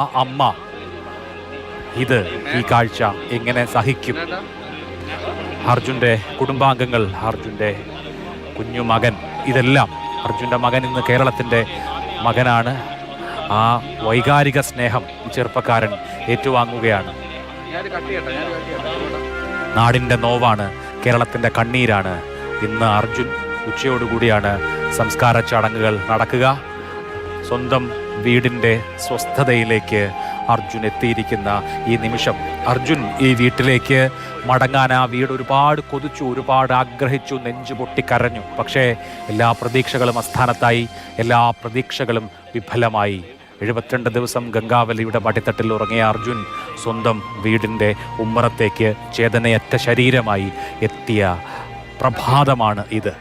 ആ അമ്മ ഈ കാഴ്ച എങ്ങനെ സഹിക്കും? അർജുൻ്റെ കുടുംബാംഗങ്ങൾ, അർജുൻ്റെ കുഞ്ഞുമകൻ, ഇതെല്ലാം അർജുൻ്റെ മകൻ ഇന്ന് കേരളത്തിൻ്റെ മകനാണ്. ആ വൈകാരിക സ്നേഹം ഈ ചെറുപ്പക്കാരൻ ഏറ്റുവാങ്ങുകയാണ്. നാടിൻ്റെ നോവാണ്, കേരളത്തിൻ്റെ കണ്ണീരാണ്. ഇന്ന് അർജുൻ ഉച്ചയോടുകൂടിയാണ് സംസ്കാര ചടങ്ങുകൾ നടക്കുക. സ്വന്തം വീടിൻ്റെ സ്വസ്ഥതയിലേക്ക് അർജുൻ എത്തിയിരിക്കുന്ന ഈ നിമിഷം, അർജുൻ ഈ വീട്ടിലേക്ക് മടങ്ങാൻ ആ വീട് ഒരുപാട് കൊതിച്ചു, ഒരുപാട് ആഗ്രഹിച്ചു, നെഞ്ചു പൊട്ടിക്കരഞ്ഞു. പക്ഷേ എല്ലാ പ്രതീക്ഷകളും അസ്ഥാനത്തായി, എല്ലാ പ്രതീക്ഷകളും വിഫലമായി. 72 ദിവസം ഗംഗാവലിയുടെ മടിത്തട്ടിൽ ഉറങ്ങിയ അർജുൻ സ്വന്തം വീടിൻ്റെ ഉമ്മറത്തേക്ക് ചേതനയറ്റ ശരീരമായി എത്തിയ പ്രഭാതമാണ് ഇത്.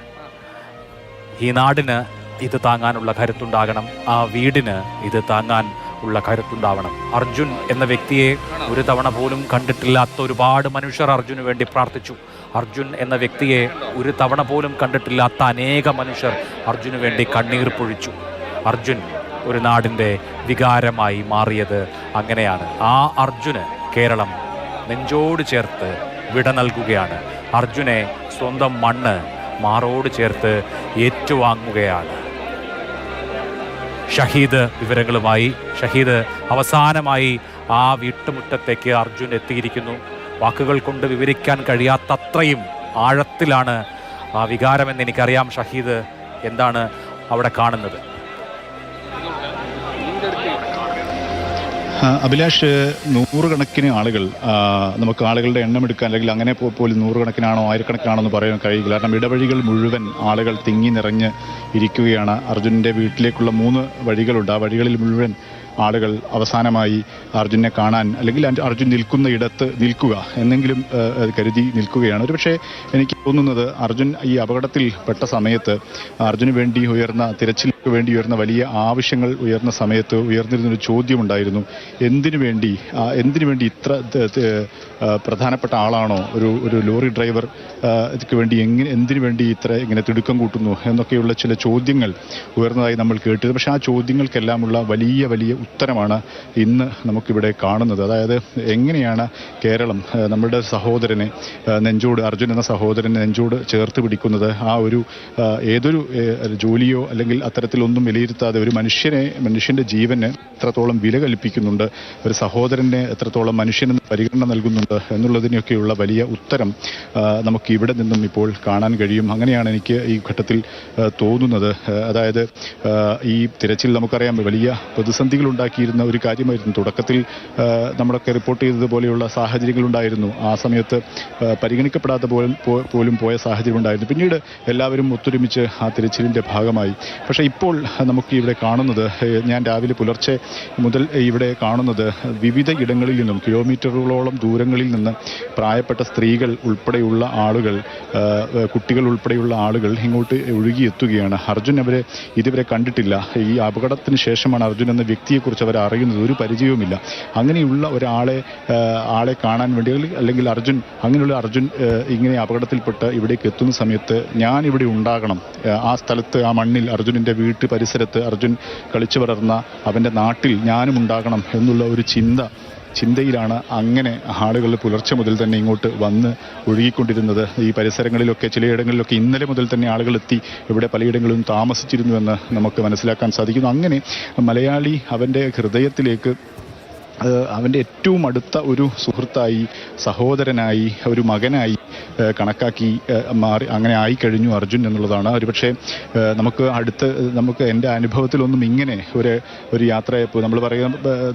ഈ നാടിന് ഇത് താങ്ങാനുള്ള കരുത്തുണ്ടാകണം, ആ വീടിന് ഇത് താങ്ങാൻ ഉള്ള കരുത്തുണ്ടാവണം. അർജുൻ എന്ന വ്യക്തിയെ ഒരു തവണ പോലും കണ്ടിട്ടില്ലാത്ത ഒരുപാട് മനുഷ്യർ അർജുന് വേണ്ടി പ്രാർത്ഥിച്ചു. അർജുൻ എന്ന വ്യക്തിയെ ഒരു തവണ പോലും കണ്ടിട്ടില്ലാത്ത അനേക മനുഷ്യർ അർജുന് വേണ്ടി കണ്ണീർ പൊഴിച്ചു. അർജുൻ ഒരു നാടിൻ്റെ വികാരമായി മാറിയത് അങ്ങനെയാണ്. ആ അർജുന് കേരളം നെഞ്ചോട് ചേർത്ത് വിട നൽകുകയാണ്. അർജുനെ സ്വന്തം മണ്ണ് മാറോട് ചേർത്ത് ഏറ്റുവാങ്ങുകയാണ്. ഷഹീദ് വിവരങ്ങളുമായി. ഷഹീദ്, അവസാനമായി ആ വീട്ടുമുറ്റത്തേക്ക് അർജുൻ എത്തിയിരിക്കുന്നു. വാക്കുകൾ കൊണ്ട് വിവരിക്കാൻ കഴിയാത്തത്രയും ആഴത്തിലാണ് ആ വികാരമെന്ന് എനിക്കറിയാം. ഷഹീദ്, എന്താണ് അവിടെ കാണുന്നത്? അഭിലാഷ്, നൂറുകണക്കിന് ആളുകൾ, നമുക്ക് ആളുകളുടെ എണ്ണം എടുക്കാൻ അല്ലെങ്കിൽ അങ്ങനെ പോലും നൂറുകണക്കിനാണോ ആയിരക്കണക്കിനാണോ എന്ന് പറയാൻ കഴിയില്ല. കാരണം ഇടവഴികൾ മുഴുവൻ ആളുകൾ തിങ്ങി നിറഞ്ഞ് ഇരിക്കുകയാണ്. അർജുനൻ്റെ വീട്ടിലേക്കുള്ള 3 വഴികളുണ്ട്. ആ വഴികളിൽ മുഴുവൻ ആളുകൾ അവസാനമായി അർജുനെ കാണാൻ, അല്ലെങ്കിൽ അർജുൻ നിൽക്കുന്ന ഇടത്ത് നിൽക്കുക എന്നെങ്കിലും കരുതി നിൽക്കുകയാണ്. ഒരുപക്ഷെ എനിക്ക് തോന്നുന്നത് അർജുൻ ഈ അപകടത്തിൽ പെട്ട സമയത്ത് അർജുന് വേണ്ടി ഉയർന്ന, തിരച്ചിലിന് വേണ്ടി ഉയർന്ന വലിയ ആവശ്യങ്ങൾ ഉയർന്ന സമയത്ത് ഉയർന്നിരുന്നൊരു ചോദ്യമുണ്ടായിരുന്നു. എന്തിനു വേണ്ടി ഇത്ര പ്രധാനപ്പെട്ട ആളാണോ ഒരു ലോറി ഡ്രൈവർ വേണ്ടി എന്തിനു വേണ്ടി ഇങ്ങനെ തിടുക്കം കൂട്ടുന്നു എന്നൊക്കെയുള്ള ചില ചോദ്യങ്ങൾ ഉയർന്നതായി നമ്മൾ കേട്ടത്. പക്ഷേ ആ ചോദ്യങ്ങൾക്കെല്ലാമുള്ള വലിയ ഉത്തരമാണ് ഇന്ന് നമുക്കിവിടെ കാണുന്നത്. അതായത് എങ്ങനെയാണ് കേരളം നമ്മുടെ സഹോദരനെ അർജുൻ എന്ന സഹോദരനെ നെഞ്ചോട് ചേർത്ത് പിടിക്കുന്നത്. ആ ഒരു ഏതൊരു ജോലിയോ അല്ലെങ്കിൽ അത്തരത്തിലൊന്നും വിലയിരുത്താതെ ഒരു മനുഷ്യൻ്റെ ജീവന് എത്രത്തോളം വില കൽപ്പിക്കുന്നുണ്ട്, ഒരു സഹോദരനെ എത്രത്തോളം മനുഷ്യനെന്ന് പരിഗണന നൽകുന്നുണ്ട് എന്നുള്ളതിനൊക്കെയുള്ള വലിയ ഉത്തരം നമുക്ക് ഇവിടെ നിന്നും ഇപ്പോൾ കാണാൻ കഴിയും. അങ്ങനെയാണ് എനിക്ക് ഈ ഘട്ടത്തിൽ തോന്നുന്നത്. അതായത് ഈ തിരച്ചിൽ നമുക്കറിയാം വലിയ പ്രതിസന്ധികൾ ഉണ്ടാക്കിയിരുന്ന ഒരു കാര്യമായിരുന്നു. തുടക്കത്തിൽ നമ്മളൊക്കെ റിപ്പോർട്ട് ചെയ്തതുപോലെയുള്ള സാഹചര്യങ്ങളുണ്ടായിരുന്നു. ആ സമയത്ത് പരിഗണിക്കപ്പെടാത്ത പോലും പോയ സാഹചര്യമുണ്ടായിരുന്നു. പിന്നീട് എല്ലാവരും ഒത്തൊരുമിച്ച് ആ തിരച്ചിലിൻ്റെ ഭാഗമായി. പക്ഷേ ഇപ്പോൾ നമുക്ക് ഇവിടെ കാണുന്നത്, ഞാൻ രാവിലെ പുലർച്ചെ മുതൽ ഇവിടെ കാണുന്നത്, വിവിധ ഇടങ്ങളിൽ നിന്നും കിലോമീറ്ററുകളോളം ദൂരങ്ങളിൽ നിന്ന് പ്രായപ്പെട്ട സ്ത്രീകൾ ഉൾപ്പെടെയുള്ള ആളുകൾ, കുട്ടികൾ ഉൾപ്പെടെയുള്ള ആളുകൾ ഇങ്ങോട്ട് ഒഴുകിയെത്തുകയാണ്. അർജുൻ അവരെ ഇതുവരെ കണ്ടിട്ടില്ല. ഈ അപകടത്തിന് ശേഷമാണ് അർജുൻ എന്ന വ്യക്തിയെക്കുറിച്ച് അവർ അറിയുന്നത്. ഒരു പരിചയവുമില്ല. അങ്ങനെയുള്ള ആളെ കാണാൻ വേണ്ടി, അല്ലെങ്കിൽ അങ്ങനെയുള്ള അർജുൻ ഇങ്ങനെ അപകടത്തിൽപ്പെട്ട് ഇവിടേക്ക് എത്തുന്ന സമയത്ത് ഞാൻ ഇവിടെ ഉണ്ടാകണം, ആ സ്ഥലത്ത്, ആ മണ്ണിൽ, അർജുനൻ്റെ വീട്ടു പരിസരത്ത്, അർജുൻ കളിച്ചു വളർന്ന അവൻ്റെ നാട്ടിൽ ഞാനും ഉണ്ടാകണം എന്നുള്ള ഒരു ചിന്തയിലാണ് അങ്ങനെ ആളുകൾ പുലർച്ചെ മുതൽ തന്നെ ഇങ്ങോട്ട് വന്ന് ഒഴുകിക്കൊണ്ടിരുന്നത്. ഈ പരിസരങ്ങളിലൊക്കെ ചിലയിടങ്ങളിലൊക്കെ ഇന്നലെ മുതൽ തന്നെ ആളുകൾ എത്തി ഇവിടെ പലയിടങ്ങളിലും താമസിച്ചിരുന്നുവെന്ന് നമുക്ക് മനസ്സിലാക്കാൻ സാധിക്കുന്നു. അങ്ങനെ മലയാളി അവൻ്റെ ഹൃദയത്തിലേക്ക്, അവൻ്റെ ഏറ്റവും അടുത്ത ഒരു സുഹൃത്തായി, സഹോദരനായി, ഒരു മകനായി കണക്കാക്കി മാറി, അങ്ങനെ ആയിക്കഴിഞ്ഞു അർജുൻ എന്നുള്ളതാണ്. ഒരുപക്ഷെ നമുക്ക് എൻ്റെ അനുഭവത്തിലൊന്നും ഇങ്ങനെ ഒരു യാത്രയപ്പ്,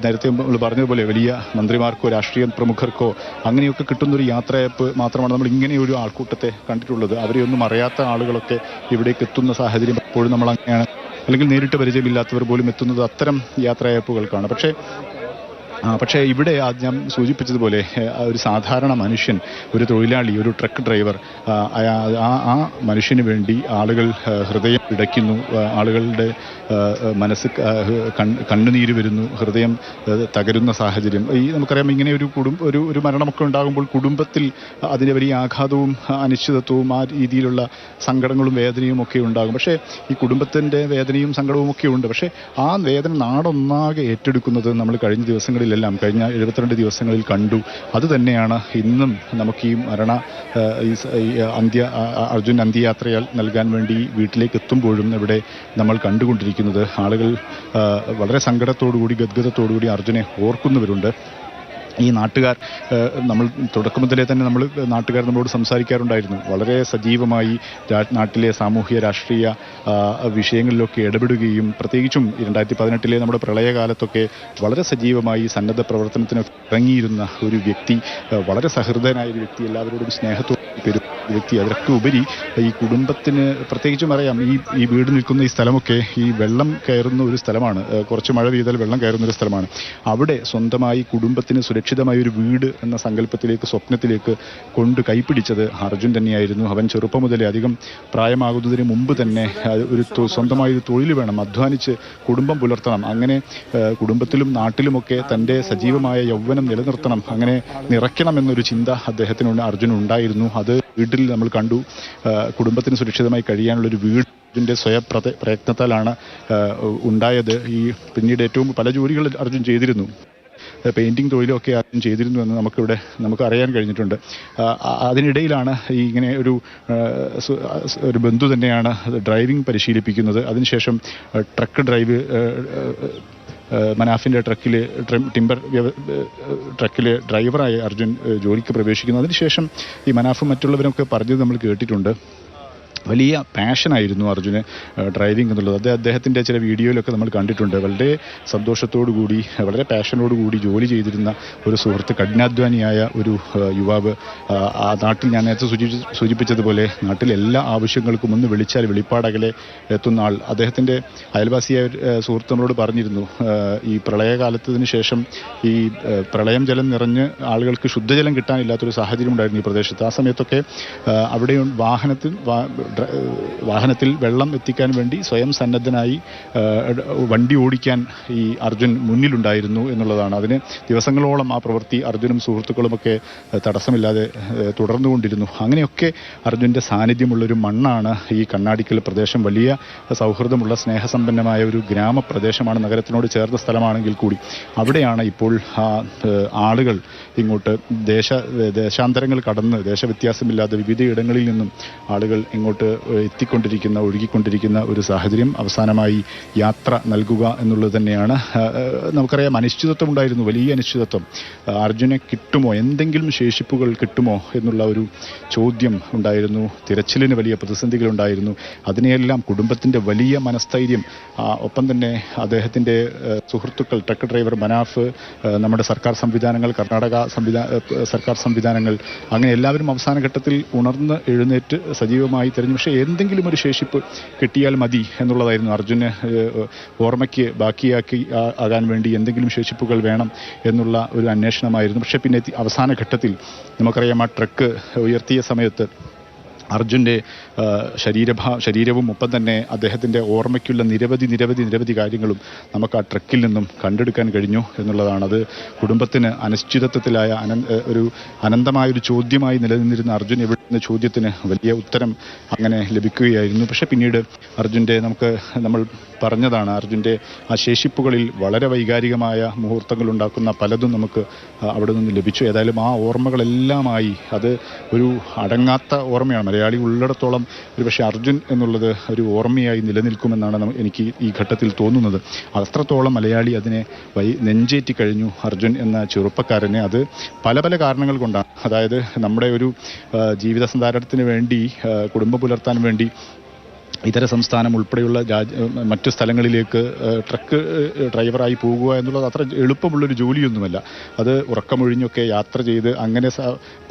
നേരത്തെ നമ്മൾ പറഞ്ഞതുപോലെ വലിയ മന്ത്രിമാർക്കോ രാഷ്ട്രീയ പ്രമുഖർക്കോ അങ്ങനെയൊക്കെ കിട്ടുന്നൊരു യാത്രയപ്പ് മാത്രമാണ് നമ്മൾ ഇങ്ങനെ ഒരു ആൾക്കൂട്ടത്തെ കണ്ടിട്ടുള്ളത്. അവരെയൊന്നും അറിയാത്ത ആളുകളൊക്കെ ഇവിടേക്ക് എത്തുന്ന സാഹചര്യം എപ്പോഴും നമ്മൾ അങ്ങനെയാണ്, അല്ലെങ്കിൽ നേരിട്ട് പരിചയമില്ലാത്തവർ പോലും എത്തുന്നത് അത്തരം യാത്രയപ്പുകൾക്കാണ്. പക്ഷേ പക്ഷേ ഇവിടെ ഞാൻ സൂചിപ്പിച്ചതുപോലെ ഒരു സാധാരണ മനുഷ്യൻ, ഒരു തൊഴിലാളി, ഒരു ട്രക്ക് ഡ്രൈവർ, ആ മനുഷ്യന് വേണ്ടി ആളുകൾ ഹൃദയം പിടയ്ക്കുന്നു, ആളുകളുടെ മനസ്സ് കണ്ണുനീര് വരുന്നു, ഹൃദയം തകരുന്ന സാഹചര്യം. നമുക്കറിയാം, ഇങ്ങനെ ഒരു മരണമൊക്കെ ഉണ്ടാകുമ്പോൾ കുടുംബത്തിൽ അതിന് വലിയ ആഘാതവും അനിശ്ചിതത്വവും ആ രീതിയിലുള്ള സങ്കടങ്ങളും വേദനയും ഒക്കെ ഉണ്ടാകും. പക്ഷേ ഈ കുടുംബത്തിൻ്റെ വേദനയും സങ്കടവും ഒക്കെ ഉണ്ട്. പക്ഷേ ആ വേദന നാടൊന്നാകെ ഏറ്റെടുക്കുന്നത് നമ്മൾ കഴിഞ്ഞ ദിവസങ്ങളിൽ കഴിഞ്ഞ 72 ദിവസങ്ങളിൽ കണ്ടു. അതുതന്നെയാണ് ഇന്നും നമുക്ക് ഈ അർജുൻ അന്ത്യയാത്രയാൽ നൽകാൻ വേണ്ടി വീട്ടിലേക്ക് എത്തുമ്പോഴും ഇവിടെ നമ്മൾ കണ്ടുകൊണ്ടിരിക്കുന്നത്. ആളുകൾ വളരെ സങ്കടത്തോടുകൂടി, ഗദ്ഗതത്തോടുകൂടി അർജുനെ ഓർക്കുന്നവരുണ്ട്. ഈ നാട്ടുകാർ, നമ്മൾ തുടക്കം മുതലേ തന്നെ നാട്ടുകാർ നമ്മളോട് സംസാരിക്കാറുണ്ടായിരുന്നു. വളരെ സജീവമായി നാട്ടിലെ സാമൂഹ്യ രാഷ്ട്രീയ വിഷയങ്ങളിലൊക്കെ ഇടപെടുകയും പ്രത്യേകിച്ചും 2018 നമ്മുടെ പ്രളയകാലത്തൊക്കെ വളരെ സജീവമായി സന്നദ്ധ പ്രവർത്തനത്തിനൊക്കെ ഇറങ്ങിയിരുന്ന ഒരു വ്യക്തി, വളരെ സഹൃദയനായ ഒരു വ്യക്തി, എല്ലാവരോടും സ്നേഹത്തോടെ വ്യക്തി. അതിലൊക്കെ ഉപരി ഈ കുടുംബത്തിന് പ്രത്യേകിച്ചും അറിയാം, ഈ വീട് നിൽക്കുന്ന ഈ സ്ഥലമൊക്കെ ഈ വെള്ളം കയറുന്ന ഒരു സ്ഥലമാണ്. കുറച്ച് മഴ പെയ്താൽ വെള്ളം കയറുന്ന ഒരു സ്ഥലമാണ്. അവിടെ സ്വന്തമായി കുടുംബത്തിന് സുരക്ഷിതമായ ഒരു വീട് എന്ന സങ്കല്പത്തിലേക്ക്, സ്വപ്നത്തിലേക്ക് കൈപ്പിടിച്ചത് അർജുൻ തന്നെയായിരുന്നു. അവൻ ചെറുപ്പം മുതലേ, അധികം പ്രായമാകുന്നതിന് മുമ്പ് തന്നെ സ്വന്തമായി ഒരു തൊഴിൽ വേണം, അധ്വാനിച്ച് കുടുംബം പുലർത്തണം, അങ്ങനെ കുടുംബത്തിലും നാട്ടിലുമൊക്കെ തൻ്റെ സജീവമായ യൗവനം നിലനിർത്തണം, അങ്ങനെ നിറയ്ക്കണം എന്നൊരു ചിന്ത അർജുനുണ്ടായിരുന്നു. അത് വീട്ടിൽ നമ്മൾ കണ്ടു. കുടുംബത്തിന് സുരക്ഷിതമായി കഴിയാനുള്ളൊരു വീടിൻ്റെ പ്രയത്നത്താലാണ് ഉണ്ടായത്. പിന്നീട് ഏറ്റവും പല ജോലികൾ അർജുൻ ചെയ്തിരുന്നു. പെയിൻറ്റിങ് തൊഴിലൊക്കെ അർജുൻ ചെയ്തിരുന്നു എന്ന് നമുക്ക് അറിയാൻ കഴിഞ്ഞിട്ടുണ്ട്. അതിനിടയിലാണ് ഇങ്ങനെ ഒരു ബന്ധു തന്നെയാണ് ഡ്രൈവിംഗ് പരിശീലിപ്പിക്കുന്നത്. അതിനുശേഷം ട്രക്ക് ഡ്രൈവ്, മനാഫിൻ്റെ ടിമ്പർ ട്രക്കിലെ ഡ്രൈവറായി അർജുൻ ജോലിക്ക് പ്രവേശിക്കുന്നു. അതിനുശേഷം ഈ മനാഫും മറ്റുള്ളവരൊക്കെ പറഞ്ഞത് നമ്മൾ കേട്ടിട്ടുണ്ട്. വലിയ പാഷനായിരുന്നു അർജുന് ഡ്രൈവിംഗ് എന്നുള്ളത്. അദ്ദേഹത്തിൻ്റെ ചില വീഡിയോയിലൊക്കെ നമ്മൾ കണ്ടിട്ടുണ്ട്. വളരെ സന്തോഷത്തോടുകൂടി, വളരെ പാഷനോടുകൂടി ജോലി ചെയ്തിരുന്ന ഒരു സുഹൃത്ത്, കഠിനാധ്വാനിയായ ഒരു യുവാവ്. ആ നാട്ടിൽ ഞാൻ നേരത്തെ സൂചിപ്പിച്ചതുപോലെ നാട്ടിലെ എല്ലാ ആവശ്യങ്ങൾക്കും ഒന്ന് വിളിച്ചാൽ വെളിപ്പാടകലെ എത്തുന്ന ആൾ. അദ്ദേഹത്തിൻ്റെ അയൽവാസിയായ സുഹൃത്ത് നമ്മളോട് പറഞ്ഞിരുന്നു, ഈ പ്രളയകാലത്തിന് ശേഷം ഈ പ്രളയം ജലം നിറഞ്ഞ് ആളുകൾക്ക് ശുദ്ധജലം കിട്ടാനില്ലാത്തൊരു സാഹചര്യം ഉണ്ടായിരുന്നു ഈ പ്രദേശത്ത്. ആ സമയത്തൊക്കെ അവിടെ വാഹനത്തിൽ വെള്ളം എത്തിക്കാൻ വേണ്ടി സ്വയം സന്നദ്ധനായി വണ്ടി ഓടിക്കാൻ ഈ അർജുൻ മുന്നിലുണ്ടായിരുന്നു എന്നുള്ളതാണ്. അതിന് ദിവസങ്ങളോളം ആ പ്രവൃത്തി അർജുനും സുഹൃത്തുക്കളുമൊക്കെ തടസ്സമില്ലാതെ തുടർന്നുകൊണ്ടിരുന്നു. അങ്ങനെയൊക്കെ അർജുൻ്റെ സാന്നിധ്യമുള്ളൊരു മണ്ണാണ് ഈ കണ്ണാടിക്കൽ പ്രദേശം. വലിയ സൗഹൃദമുള്ള സ്നേഹസമ്പന്നമായ ഒരു ഗ്രാമപ്രദേശമാണ്, നഗരത്തിനോട് ചേർന്ന സ്ഥലമാണെങ്കിൽ കൂടി. അവിടെയാണ് ഇപ്പോൾ ആളുകൾ ഇങ്ങോട്ട് ദേശാന്തരങ്ങൾ കടന്ന്, ദേശവ്യത്യാസമില്ലാതെ വിവിധ ഇടങ്ങളിൽ നിന്നും ആളുകൾ ഇങ്ങോട്ട് ഒഴുകിക്കൊണ്ടിരിക്കുന്ന ഒരു സാഹചര്യം. അവസാനമായി യാത്ര നൽകുക എന്നുള്ളത് തന്നെയാണ്. നമുക്കറിയാം, അനിശ്ചിതത്വം ഉണ്ടായിരുന്നു, വലിയ അനിശ്ചിതത്വം. അർജുനെ കിട്ടുമോ, എന്തെങ്കിലും ശേഷിപ്പുകൾ കിട്ടുമോ എന്നുള്ള ഒരു ചോദ്യം ഉണ്ടായിരുന്നു. തിരച്ചിലിന് വലിയ പ്രതിസന്ധികളുണ്ടായിരുന്നു. അതിനെയെല്ലാം കുടുംബത്തിൻ്റെ വലിയ മനസ്ഥൈര്യം, ഒപ്പം തന്നെ അദ്ദേഹത്തിൻ്റെ സുഹൃത്തുക്കൾ, ട്രക്ക് ഡ്രൈവർ മനാഫ്, നമ്മുടെ സർക്കാർ സംവിധാനങ്ങൾ, കർണാടക സർക്കാർ സംവിധാനങ്ങൾ, അങ്ങനെ എല്ലാവരും അവസാന ഘട്ടത്തിൽ ഉണർന്ന് എഴുന്നേറ്റ് സജീവമായി തിരഞ്ഞു. പക്ഷേ എന്തെങ്കിലും ഒരു ശേഷിപ്പ് കിട്ടിയാൽ മതി എന്നുള്ളതായിരുന്നു അർജുന്. ഓർമ്മയ്ക്ക് ആകാൻ വേണ്ടി എന്തെങ്കിലും ശേഷിപ്പുകൾ വേണം എന്നുള്ള ഒരു അന്വേഷണമായിരുന്നു. പക്ഷേ പിന്നെ അവസാന ഘട്ടത്തിൽ നമുക്കറിയാം, ആ ട്രക്ക് ഉയർത്തിയ സമയത്ത് അർജുൻ്റെ ശരീരവും ഒപ്പം തന്നെ അദ്ദേഹത്തിൻ്റെ ഓർമ്മയ്ക്കുള്ള നിരവധി കാര്യങ്ങളും നമുക്ക് ആ ട്രക്കിൽ നിന്നും കണ്ടെടുക്കാൻ കഴിഞ്ഞു എന്നുള്ളതാണ്. അത് കുടുംബത്തിന് അനിശ്ചിതത്വത്തിലായ ഒരു അനന്തമായൊരു ചോദ്യമായി നിലനിന്നിരുന്ന അർജുൻ എന്ന ചോദ്യത്തിന് വലിയ ഉത്തരം അങ്ങനെ ലഭിക്കുകയായിരുന്നു. പക്ഷേ പിന്നീട് നമ്മൾ പറഞ്ഞതാണ്, അർജുൻ്റെ ആ ശേഷിപ്പുകളിൽ വളരെ വൈകാരികമായ മുഹൂർത്തങ്ങൾ ഉണ്ടാക്കുന്ന പലതും നമുക്ക് അവിടെ നിന്ന് ലഭിച്ചു. ഏതായാലും ആ ഓർമ്മകളെല്ലാമായി അത് ഒരു അടങ്ങാത്ത ഓർമ്മയാണ്. മലയാളി ഉള്ളിടത്തോളം ഒരുപക്ഷെ അർജുൻ എന്നുള്ളത് ഒരു ഓർമ്മയായി നിലനിൽക്കുമെന്നാണ് എനിക്ക് ഈ ഘട്ടത്തിൽ തോന്നുന്നത്. അത്രത്തോളം മലയാളി അതിനെ നെഞ്ചേറ്റി കഴിഞ്ഞു അർജുൻ എന്ന ചെറുപ്പക്കാരനെ. അത് പല കാരണങ്ങൾ കൊണ്ടാണ്. അതായത് നമ്മുടെ ഒരു ജീവിത സന്ധാരണത്തിന് വേണ്ടി, കുടുംബം പുലർത്താൻ വേണ്ടി ഇതര സംസ്ഥാനം ഉൾപ്പെടെയുള്ള മറ്റു സ്ഥലങ്ങളിലേക്ക് ട്രക്ക് ഡ്രൈവറായി പോകുക എന്നുള്ളത് അത്ര എളുപ്പമുള്ളൊരു ജോലിയൊന്നുമല്ല. അത് ഉറക്കമൊഴിഞ്ഞൊക്കെ യാത്ര ചെയ്ത് അങ്ങനെ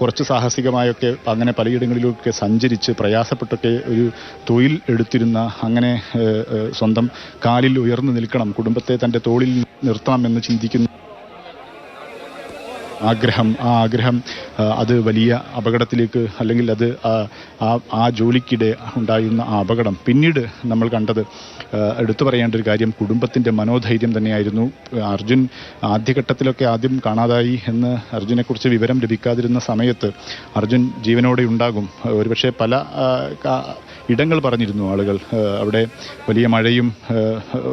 കുറച്ച് സാഹസികമായൊക്കെ അങ്ങനെ പലയിടങ്ങളിലൊക്കെ സഞ്ചരിച്ച് പ്രയാസപ്പെട്ടൊക്കെ ഒരു തൊഴിൽ എടുത്തിരുന്ന, അങ്ങനെ സ്വന്തം കാലിൽ ഉയർന്നു നിൽക്കണം, കുടുംബത്തെ തൻ്റെ തോളിൽ നിർത്തണം എന്ന് ചിന്തിക്കുന്ന ആഗ്രഹം അത് വലിയ അപകടത്തിലേക്ക്, അല്ലെങ്കിൽ അത് ആ ജോലിക്കിടെ ഉണ്ടായിരുന്ന ആ അപകടം പിന്നീട് നമ്മൾ കണ്ടത്, എടുത്തു പറയേണ്ട ഒരു കാര്യം കുടുംബത്തിൻ്റെ മനോധൈര്യം തന്നെയായിരുന്നു. അർജുൻ ആദ്യഘട്ടത്തിലൊക്കെ ആദ്യം കാണാതായി എന്ന് അർജുനെക്കുറിച്ച് വിവരം ലഭിക്കാതിരുന്ന സമയത്ത് അർജുൻ ജീവനോടെ ഉണ്ടാകും. ഒരുപക്ഷെ പല ഇടങ്ങൾ പറഞ്ഞിരുന്നു ആളുകൾ. അവിടെ വലിയ മഴയും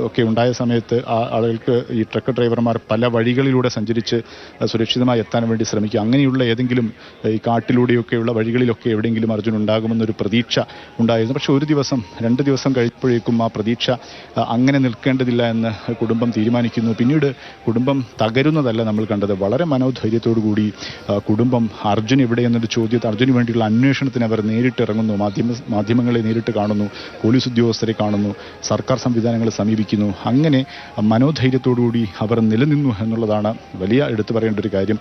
ഒക്കെ ഉണ്ടായ സമയത്ത് ആളുകൾക്ക് ഈ ട്രക്ക് ഡ്രൈവർമാർ പല വഴികളിലൂടെ സഞ്ചരിച്ച് സുരക്ഷിതമായി എത്താൻ വേണ്ടി ശ്രമിക്കുക. അങ്ങനെയുള്ള ഏതെങ്കിലും ഈ കാട്ടിലൂടെയൊക്കെയുള്ള വഴികളിലൊക്കെ എവിടെയെങ്കിലും അർജുൻ ഉണ്ടാകുമെന്നൊരു പ്രതീക്ഷ ഉണ്ടായിരുന്നു. പക്ഷേ ഒരു ദിവസം 2 ദിവസം കഴിയുമ്പോഴേക്കും ആ പ്രതീക്ഷ അങ്ങനെ നിൽക്കേണ്ടതില്ല എന്ന് കുടുംബം തീരുമാനിക്കുന്നു. പിന്നീട് കുടുംബം തകരുന്നതല്ല നമ്മൾ കണ്ടത്. വളരെ മനോധൈര്യത്തോടു കൂടി കുടുംബം അർജുൻ എവിടെയെന്നൊരു ചോദ്യത്തിൽ അർജുന് വേണ്ടിയുള്ള അന്വേഷണത്തിന് അവർ നേരിട്ട് ഇറങ്ങുന്നു. മാധ്യമങ്ങളെ നേരിട്ട് കാണുന്നു, പോലീസ് ഉദ്യോഗസ്ഥരെ കാണുന്നു, സർക്കാർ സംവിധാനങ്ങളെ സമീപിക്കുന്നു. അങ്ങനെ മനോധൈര്യത്തോടുകൂടി അവർ നിലനിന്നു എന്നുള്ളതാണ് വലിയ എടുത്തു പറയേണ്ട ഒരു കാര്യം.